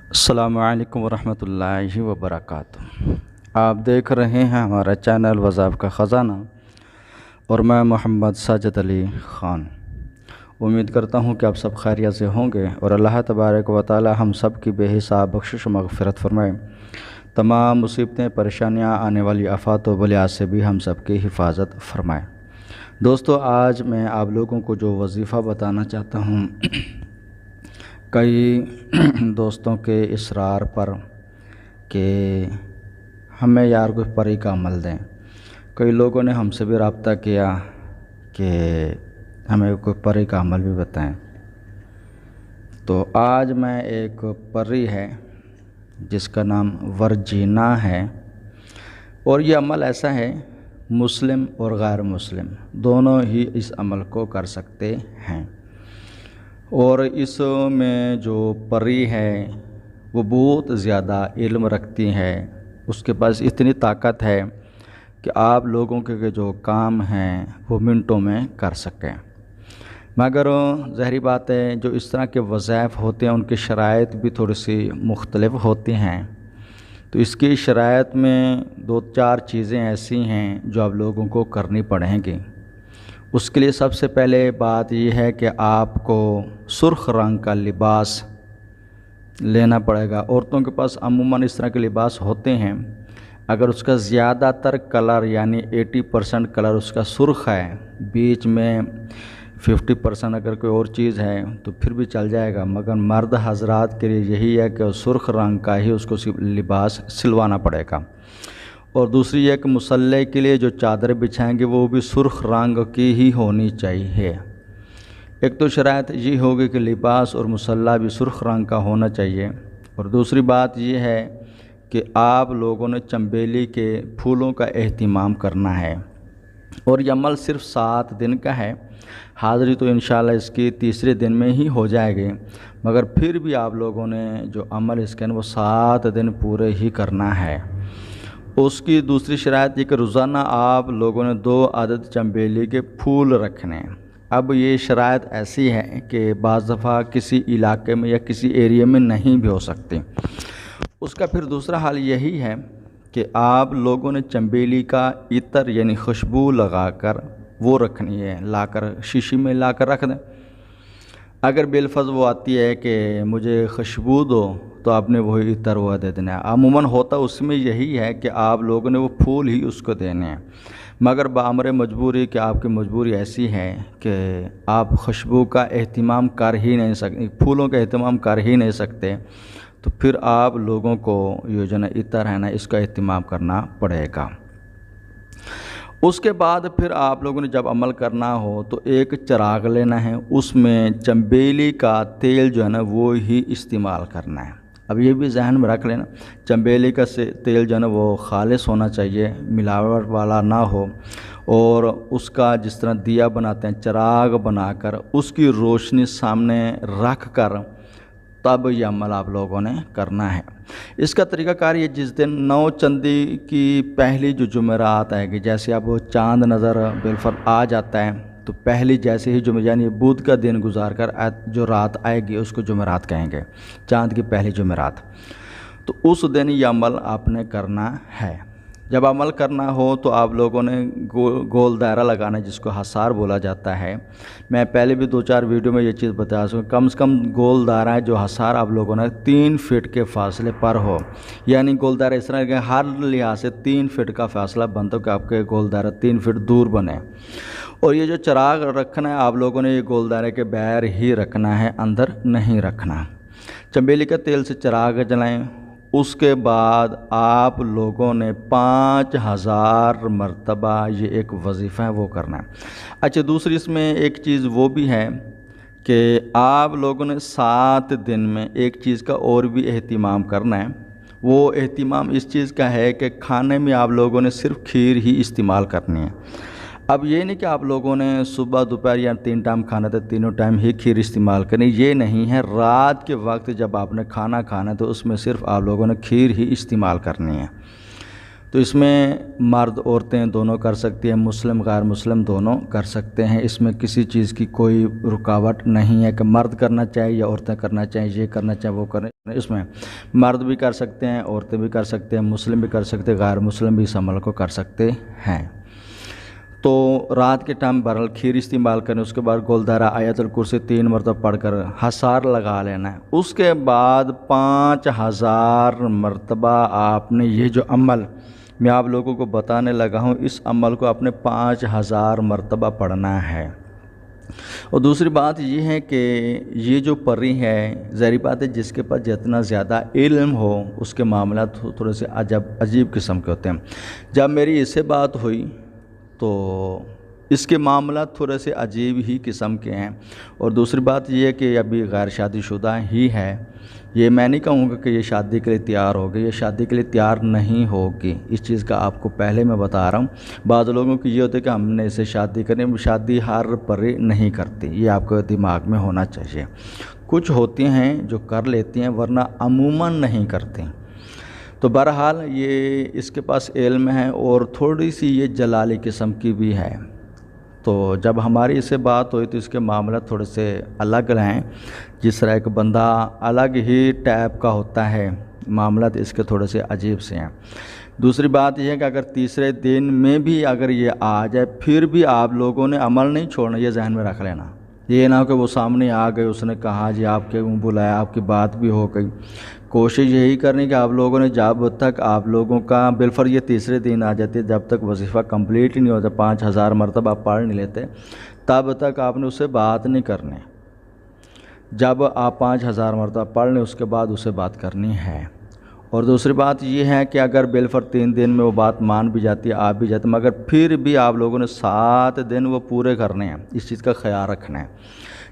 السلام علیکم ورحمۃ اللہ وبرکاتہ۔ آپ دیکھ رہے ہیں ہمارا چینل وظائف کا خزانہ اور میں محمد ساجد علی خان۔ امید کرتا ہوں کہ آپ سب خیریت سے ہوں گے اور اللہ تبارک و تعالی ہم سب کی بے حساب بخشش و مغفرت فرمائے۔ تمام مصیبتیں، پریشانیاں، آنے والی آفات و بلیات سے بھی ہم سب کی حفاظت فرمائے۔ دوستو، آج میں آپ لوگوں کو جو وظیفہ بتانا چاہتا ہوں، کئی دوستوں کے اصرار پر کہ ہمیں یار کوئی پری کا عمل دیں، کئی لوگوں نے ہم سے بھی رابطہ کیا کہ ہمیں کوئی پری کا عمل بھی بتائیں۔ تو آج میں ایک پری ہے جس کا نام ورجینا ہے، اور یہ عمل ایسا ہے مسلم اور غیر مسلم دونوں ہی اس عمل کو کر سکتے ہیں۔ اور اس میں جو پری ہے وہ بہت زیادہ علم رکھتی ہے، اس کے پاس اتنی طاقت ہے کہ آپ لوگوں کے جو کام ہیں وہ منٹوں میں کر سکیں۔ مگر ظاہری بات ہے، جو اس طرح کے وظائف ہوتے ہیں ان کی شرائط بھی تھوڑی سی مختلف ہوتی ہیں۔ تو اس کی شرائط میں 2-4 چیزیں ایسی ہیں جو آپ لوگوں کو کرنی پڑیں گی۔ اس کے لیے سب سے پہلے بات یہ ہے کہ آپ کو سرخ رنگ کا لباس لینا پڑے گا۔ عورتوں کے پاس عموماً اس طرح کے لباس ہوتے ہیں، اگر اس کا زیادہ تر کلر یعنی 80% کلر اس کا سرخ ہے، بیچ میں 50% اگر کوئی اور چیز ہے تو پھر بھی چل جائے گا، مگر مرد حضرات کے لیے یہی ہے کہ سرخ رنگ کا ہی اس کو لباس سلوانا پڑے گا۔ اور دوسری یہ کہ مصلی کے لیے جو چادر بچھائیں گے وہ بھی سرخ رنگ کی ہی ہونی چاہیے۔ ایک تو شرائط یہ ہوگی کہ لباس اور مصلی بھی سرخ رنگ کا ہونا چاہیے، اور دوسری بات یہ ہے کہ آپ لوگوں نے چنبیلی کے پھولوں کا اہتمام کرنا ہے، اور یہ عمل صرف 7 دن کا ہے۔ حاضری تو انشاءاللہ اس کی تیسرے دن میں ہی ہو جائے گی، مگر پھر بھی آپ لوگوں نے جو عمل اس کے وہ 7 دن پورے ہی کرنا ہے۔ اس کی دوسری شرائط یہ کہ روزانہ آپ لوگوں نے 2 عدد چنبیلی کے پھول رکھنے ہیں۔ اب یہ شرائط ایسی ہے کہ بعض دفعہ کسی علاقے میں یا کسی ایریے میں نہیں بھی ہو سکتی۔ اس کا پھر دوسرا حال یہی ہے کہ آپ لوگوں نے چنبیلی کا عطر یعنی خوشبو لگا کر وہ رکھنی ہے، لا کر شیشی میں لا کر رکھ دیں۔ اگر بالفظ وہ آتی ہے کہ مجھے خوشبو دو تو آپ نے وہی عطر وہ دے دینا ہے۔ عموماً ہوتا اس میں یہی ہے کہ آپ لوگوں نے وہ پھول ہی اس کو دینے ہیں، مگر بامر مجبوری کہ آپ کی مجبوری ایسی ہے کہ آپ خوشبو کا اہتمام کر ہی نہیں سکتے، پھولوں کا اہتمام کر ہی نہیں سکتے، تو پھر آپ لوگوں کو یہ جو عطر ہے اس کا اہتمام کرنا پڑے گا۔ اس کے بعد پھر آپ لوگوں نے جب عمل کرنا ہو تو ایک چراغ لینا ہے، اس میں چنبیلی کا تیل جو ہے وہ ہی استعمال کرنا ہے۔ اب یہ بھی ذہن میں رکھ لینا، چنبیلی کا تیل جو ہے وہ خالص ہونا چاہیے، ملاوٹ والا نہ ہو، اور اس کا جس طرح دیا بناتے ہیں چراغ بنا کر اس کی روشنی سامنے رکھ کر تب یہ عمل آپ لوگوں نے کرنا ہے۔ اس کا طریقہ کار یہ، جس دن 9 چندی کی پہلی جو جمعرات آئے گی، جیسے اب وہ چاند نظر بالفرض آ جاتا ہے تو پہلی جیسے ہی جمعہ یعنی بدھ کا دن گزار کر جو رات آئے گی اس کو جمعرات کہیں گے، چاند کی پہلی جمعرات، تو اس دن یہ عمل آپ نے کرنا ہے۔ جب عمل کرنا ہو تو آپ لوگوں نے گول دائرہ لگانا ہے جس کو حصار بولا جاتا ہے۔ میں پہلے بھی 2-4 ویڈیو میں یہ چیز بتا سکوں، کم سے کم گول دائرہ ہے جو حصار آپ لوگوں نے 3 فٹ کے فاصلے پر ہو، یعنی گول دائرہ اس طرح کہ ہر لحاظ سے 3 فٹ کا فاصلہ بنتا ہو کہ آپ کے گول دائرہ 3 فٹ دور بنے۔ اور یہ جو چراغ رکھنا ہے آپ لوگوں نے یہ گول دائرے کے باہر ہی رکھنا ہے، اندر نہیں رکھنا۔ چنبیلی کے تیل سے چراغ جلائیں، اس کے بعد آپ لوگوں نے 5000 مرتبہ یہ ایک وظیفہ ہے وہ کرنا ہے۔ اچھا، دوسری اس میں ایک چیز وہ بھی ہے کہ آپ لوگوں نے 7 دن میں ایک چیز کا اور بھی اہتمام کرنا ہے۔ وہ اہتمام اس چیز کا ہے کہ کھانے میں آپ لوگوں نے صرف کھیر ہی استعمال کرنی ہے۔ اب یہ نہیں کہ آپ لوگوں نے صبح دوپہر یا 3 ٹائم کھانا تھا، تینوں ٹائم ہی کھیر استعمال کرنی، یہ نہیں ہے۔ رات کے وقت جب آپ نے کھانا کھانا تو اس میں صرف آپ لوگوں نے کھیر ہی استعمال کرنی ہے۔ تو اس میں مرد عورتیں دونوں کر سکتی ہیں، مسلم غیر مسلم دونوں کر سکتے ہیں، اس میں کسی چیز کی کوئی رکاوٹ نہیں ہے کہ مرد کرنا چاہیے یا عورتیں کرنا چاہیں، یہ کرنا چاہیں وہ کریں۔ اس میں مرد بھی کر سکتے ہیں، عورتیں بھی کر سکتے ہیں، مسلم بھی کر سکتے ہیں، غیر مسلم بھی اس عمل کو کر سکتے ہیں۔ تو رات کے ٹائم بہرحال کھیر استعمال کریں، اس کے بعد گولدارا آیت الکرسی 3 مرتبہ پڑھ کر حصار لگا لینا ہے۔ اس کے بعد 5000 مرتبہ آپ نے یہ جو عمل میں آپ لوگوں کو بتانے لگا ہوں، اس عمل کو آپ نے 5000 مرتبہ پڑھنا ہے۔ اور دوسری بات یہ ہے کہ یہ جو پری ہے، ظاہر بات ہے جس کے پاس جتنا زیادہ علم ہو اس کے معاملات تھوڑے سے عجیب قسم کے ہوتے ہیں۔ جب میری اس سے بات ہوئی تو اس کے معاملات تھوڑے سے عجیب ہی قسم کے ہیں۔ اور دوسری بات یہ ہے کہ ابھی غیر شادی شدہ ہی ہے، یہ میں نہیں کہوں گا کہ یہ شادی کے لیے تیار ہوگی، یہ شادی کے لیے تیار نہیں ہوگی، اس چیز کا آپ کو پہلے میں بتا رہا ہوں۔ بعض لوگوں کی یہ ہوتا ہے کہ ہم نے اسے شادی کرنی، شادی ہر پری نہیں کرتی، یہ آپ کو دماغ میں ہونا چاہیے۔ کچھ ہوتی ہیں جو کر لیتی ہیں ورنہ عموماً نہیں کرتی۔ تو بہرحال یہ اس کے پاس علم ہے اور تھوڑی سی یہ جلالی قسم کی بھی ہے۔ تو جب ہماری اس سے بات ہوئی تو اس کے معاملات تھوڑے سے الگ ہیں، جس طرح ایک بندہ الگ ہی ٹائپ کا ہوتا ہے، معاملات اس کے تھوڑے سے عجیب سے ہیں۔ دوسری بات یہ ہے کہ اگر تیسرے دن میں بھی اگر یہ آ جائے پھر بھی آپ لوگوں نے عمل نہیں چھوڑنا، یہ ذہن میں رکھ لینا۔ یہ نہ ہو کہ وہ سامنے آ گئے، اس نے کہا جی آپ کے بلایا، آپ کی بات بھی ہو گئی۔ کوشش یہی کرنی کہ آپ لوگوں نے جب تک آپ لوگوں کا بالفرض یہ تیسرے دن آ جاتی ہے، جب تک وظیفہ کمپلیٹ ہی نہیں ہوتا، 5000 مرتبہ آپ پڑھ نہیں لیتے، تب تک آپ نے اس سے بات نہیں کرنی۔ جب آپ 5000 مرتبہ پڑھ لیں اس کے بعد اسے بات کرنی ہے۔ اور دوسری بات یہ ہے کہ اگر بالفرض 3 دن میں وہ بات مان بھی جاتی ہے، آپ بھی جاتے ہیں، مگر پھر بھی آپ لوگوں نے 7 دن وہ پورے کرنے ہیں، اس چیز کا خیال رکھنا ہے۔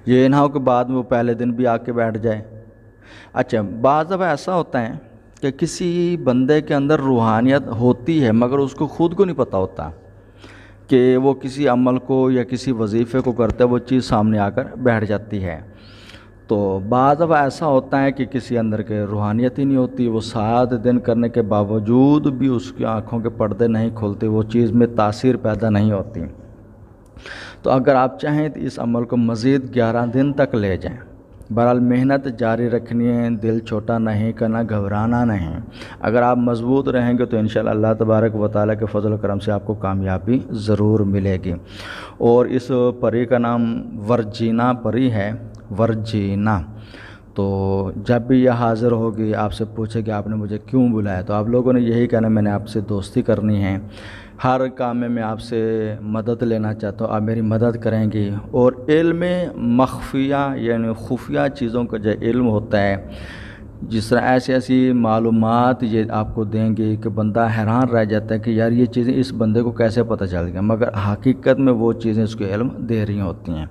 یہ نہ ہو کہ بعد میں وہ پہلے دن بھی آ کے بیٹھ جائے۔ اچھا، بعض دفعہ ایسا ہوتا ہے کہ کسی بندے کے اندر روحانیت ہوتی ہے مگر اس کو خود کو نہیں پتہ ہوتا کہ وہ کسی عمل کو یا کسی وظیفے کو کرتا ہے، وہ چیز سامنے آ کر بیٹھ جاتی ہے۔ تو بعض دفعہ ایسا ہوتا ہے کہ کسی اندر کے روحانیت ہی نہیں ہوتی، وہ 7 دن کرنے کے باوجود بھی اس کی آنکھوں کے پردے نہیں کھلتے، وہ چیز میں تاثیر پیدا نہیں ہوتی۔ تو اگر آپ چاہیں تو اس عمل کو مزید 11 دن تک لے جائیں۔ بہرحال محنت جاری رکھنی ہے، دل چھوٹا نہیں کرنا، گھبرانا نہیں۔ اگر آپ مضبوط رہیں گے تو انشاءاللہ اللہ تبارک و تعالیٰ کے فضل و کرم سے آپ کو کامیابی ضرور ملے گی۔ اور اس پری کا نام ورجینا پری ہے، ورجینا۔ تو جب بھی یہ حاضر ہوگی آپ سے پوچھے کہ آپ نے مجھے کیوں بلایا، تو آپ لوگوں نے یہی کہنا میں نے آپ سے دوستی کرنی ہے، ہر کام میں آپ سے مدد لینا چاہتا ہوں، آپ میری مدد کریں گی۔ اور علم مخفیہ یعنی خفیہ چیزوں کا جو علم ہوتا ہے، جس طرح ایسی معلومات یہ آپ کو دیں گے کہ بندہ حیران رہ جاتا ہے کہ یار یہ چیزیں اس بندے کو کیسے پتہ چل گیا، مگر حقیقت میں وہ چیزیں اس کو علم دے رہی ہوتی ہیں۔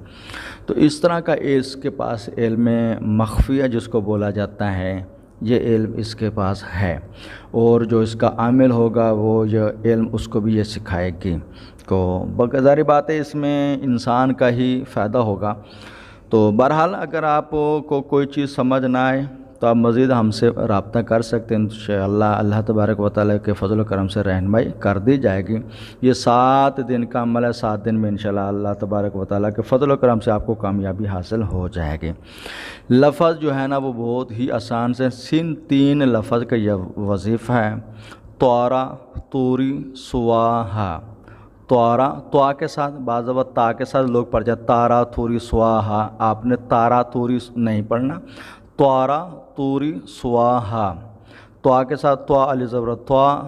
تو اس طرح کا اس کے پاس علم مخفیہ جس کو بولا جاتا ہے، یہ علم اس کے پاس ہے، اور جو اس کا عامل ہوگا وہ یہ علم اس کو بھی یہ سکھائے گی۔ تو بظاہر بات ہے اس میں انسان کا ہی فائدہ ہوگا۔ تو بہرحال اگر آپ کو کوئی چیز سمجھ نہ آئے تو آپ مزید ہم سے رابطہ کر سکتے ہیں، انشاءاللہ اللہ تبارک و تعالیٰ کے فضل و کرم سے رہنمائی کر دی جائے گی۔ یہ 7 دن کا عمل ہے، 7 دن میں انشاءاللہ اللہ تبارک و تعالیٰ کے فضل و کرم سے آپ کو کامیابی حاصل ہو جائے گی۔ لفظ جو ہے نا وہ بہت ہی آسان سے، صرف 3 لفظ کا یہ وظیفہ ہے۔ طورا، توری، سواہا۔ طورا طوا کے ساتھ، بعض دفعہ تا کے ساتھ لوگ پڑھ جاتے، تارا توری سواہا، آپ نے تارا توری نہیں پڑھنا، طورا توری سواہا۔ طوا کے ساتھ طوا علی زبر طوا،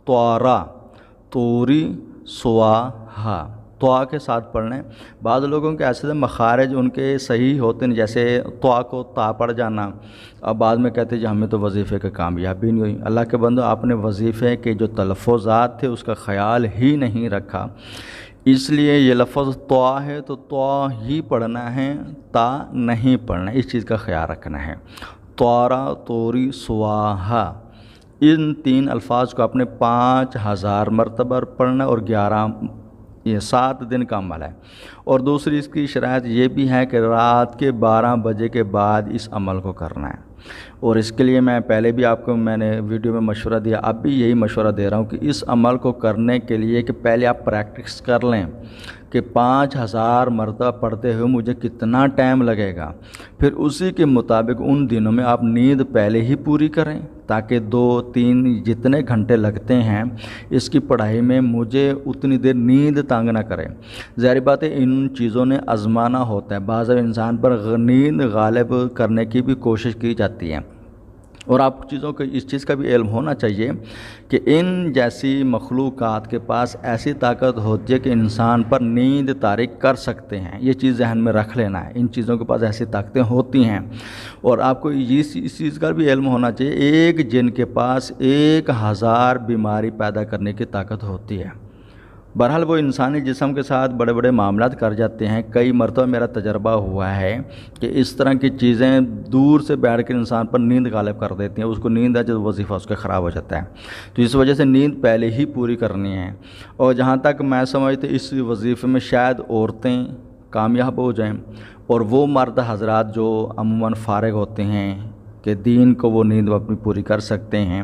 طورا توری سواہا، طوا کے ساتھ پڑھنے۔ بعض لوگوں کے ایسے مخارج ان کے صحیح ہوتے ہیں، جیسے طوا کو تا پڑھ جانا، اب بعد میں کہتے ہیں جی ہمیں تو وظیفے کی کامیابی نہیں ہوئی۔ اللہ کے بندو، آپ نے وظیفے کے جو تلفظات تھے اس کا خیال ہی نہیں رکھا، اس لیے یہ لفظ طوا ہے تو طوا ہی پڑھنا ہے، تا نہیں پڑھنا، اس چیز کا خیال رکھنا ہے۔ طورا توری سواہا، ان 3 الفاظ کو آپ نے 5000 مرتبہ پڑھنا، اور 7 دن کا عمل ہے۔ اور دوسری اس کی شرائط یہ بھی ہے کہ رات کے 12 بجے کے بعد اس عمل کو کرنا ہے۔ اور اس کے لیے میں پہلے بھی آپ کو میں نے ویڈیو میں مشورہ دیا، اب بھی یہی مشورہ دے رہا ہوں کہ اس عمل کو کرنے کے لیے کہ پہلے آپ پریکٹس کر لیں کہ 5000 مرتبہ پڑھتے ہوئے مجھے کتنا ٹائم لگے گا، پھر اسی کے مطابق ان دنوں میں آپ نیند پہلے ہی پوری کریں تاکہ 2-3 جتنے گھنٹے لگتے ہیں اس کی پڑھائی میں مجھے اتنی دیر نیند تنگ نہ کرے۔ ظاہر بات ہے ان چیزوں نے آزمانا ہوتا ہے، بعض انسان پر نیند غالب کرنے کی بھی کوشش کی جاتی ہے، اور آپ چیزوں کو اس چیز کا بھی علم ہونا چاہیے کہ ان جیسی مخلوقات کے پاس ایسی طاقت ہوتی ہے کہ انسان پر نیند طاری کر سکتے ہیں۔ یہ چیز ذہن میں رکھ لینا ہے، ان چیزوں کے پاس ایسی طاقتیں ہوتی ہیں، اور آپ کو اس چیز کا بھی علم ہونا چاہیے ایک جن کے پاس 1000 بیماری پیدا کرنے کی طاقت ہوتی ہے۔ بہرحال وہ انسانی جسم کے ساتھ بڑے بڑے معاملات کر جاتے ہیں۔ کئی مرتبہ میرا تجربہ ہوا ہے کہ اس طرح کی چیزیں دور سے بیٹھ کر انسان پر نیند غالب کر دیتی ہیں، اس کو نیند ہے جو وظیفہ اس کا خراب ہو جاتا ہے، تو اس وجہ سے نیند پہلے ہی پوری کرنی ہے۔ اور جہاں تک میں سمجھتا اس وظیفے میں شاید عورتیں کامیاب ہو جائیں، اور وہ مرد حضرات جو عموماً فارغ ہوتے ہیں کہ دین کو وہ نیند اپنی پوری کر سکتے ہیں،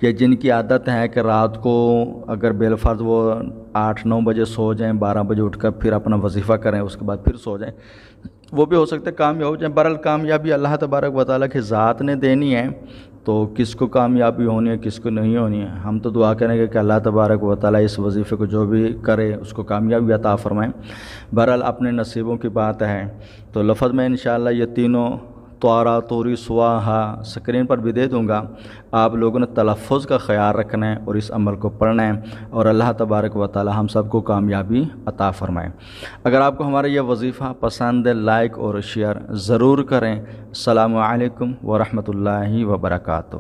یا جن کی عادت ہے کہ رات کو اگر بالفرض وہ 8-9 بجے سو جائیں، 12 بجے اٹھ کر پھر اپنا وظیفہ کریں، اس کے بعد پھر سو جائیں، وہ بھی ہو سکتا ہے کامیاب ہو جائیں۔ بہرحال کامیابی اللہ تبارک و تعالیٰ کی ذات نے دینی ہے، تو کس کو کامیابی ہونی ہے کس کو نہیں ہونی ہے، ہم تو دعا کریں گے کہ اللہ تبارک و تعالیٰ اس وظیفے کو جو بھی کرے اس کو کامیابی عطا فرمائیں۔ بہرحال اپنے نصیبوں کی بات ہے، تو لفظ میں انشاءاللہ یہ تینوں طارا، طوری، سواہا سکرین پر بھی دے دوں گا، آپ لوگوں نے تلفظ کا خیال رکھنا ہے اور اس عمل کو پڑھنا ہے، اور اللہ تبارک و تعالی ہم سب کو کامیابی عطا فرمائے۔ اگر آپ کو ہمارا یہ وظیفہ پسند ہے لائک اور شیئر ضرور کریں۔ السلام علیکم ورحمۃ اللہ وبرکاتہ۔